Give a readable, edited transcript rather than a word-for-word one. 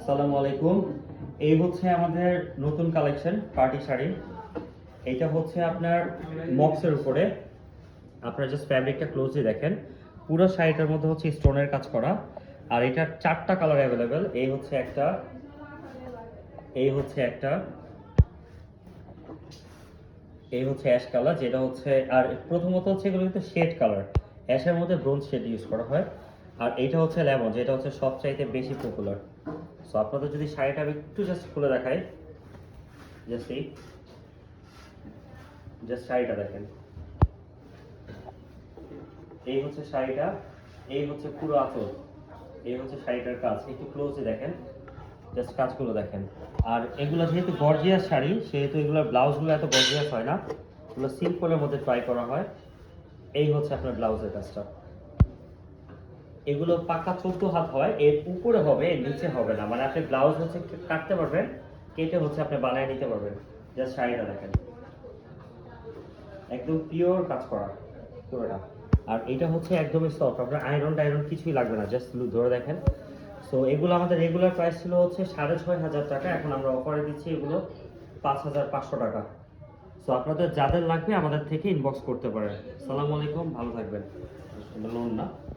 আসসালামু আলাইকুম। এই হচ্ছে আমাদের নতুন কালেকশন পার্টি শাড়ি। এটা হচ্ছে আপনার মক্সের উপরে। আপনারা জাস্ট ফ্যাব্রিকটা ক্লোজলি দেখেন। পুরো শাড়িটার মধ্যে হচ্ছে স্টোনের কাজ করা। আর এটার 4টা কালার অ্যাভেলেবেল। এই হচ্ছে একটা, এই হচ্ছে একটা, এই হচ্ছে অ্যাশ কালার, যেটা হচ্ছে, আর প্রথমত হচ্ছে এগুলো কিন্তু শেড কালার। অ্যাশের মধ্যে ব্রোঞ্জ শেড ইউজ করা হয়। আর এইটা হচ্ছে লেমন, যেটা হচ্ছে সবচাইতে বেশি পপুলার। সো আপনাদের যদি শাড়িটা আমি একটু জাস্ট খুলে দেখাই, জাস্ট এই জাস্ট শাড়িটা দেখেন। এই হচ্ছে শাড়িটা, এই হচ্ছে পুরো আঁচল, এই হচ্ছে শাড়িটার কাজ। একটু ক্লোজে দেখেন, জাস্ট কাজগুলো দেখেন। আর এগুলো যেহেতু গর্জিয়াস শাড়ি, সেহেতু এগুলোর ব্লাউজগুলো এত গর্জিয়াস হয় না, এগুলো সিম্পলের মধ্যে ট্রাই করা হয়। এই হচ্ছে আপনার ব্লাউজের কাজটা। এগুলো পাকা 14 হাত হয়, এর উপরে হবে, এর নিচে হবে না। মানে আপনি ব্লাউজ হচ্ছে কাটতে পারবেন, কেটে হচ্ছে আপনি বানায় নিতে পারবেন। জাস্ট শাড়িটা দেখেন, একদম পিওর কাজ করা পুরোটা। আর এটা হচ্ছে একদমই সফট, আপনার আয়রন টাইরন কিছুই লাগবে না, জাস্ট ধরে দেখেন। সো এগুলো আমাদের রেগুলার প্রাইস ছিল হচ্ছে 6,500 টাকা, এখন আমরা অফারে দিচ্ছি এগুলো 5,500 টাকা। সো আপনাদের যাদের লাগবে আমাদের থেকে ইনবক্স করতে পারেন। সালামু আলাইকুম, ভালো থাকবেন। না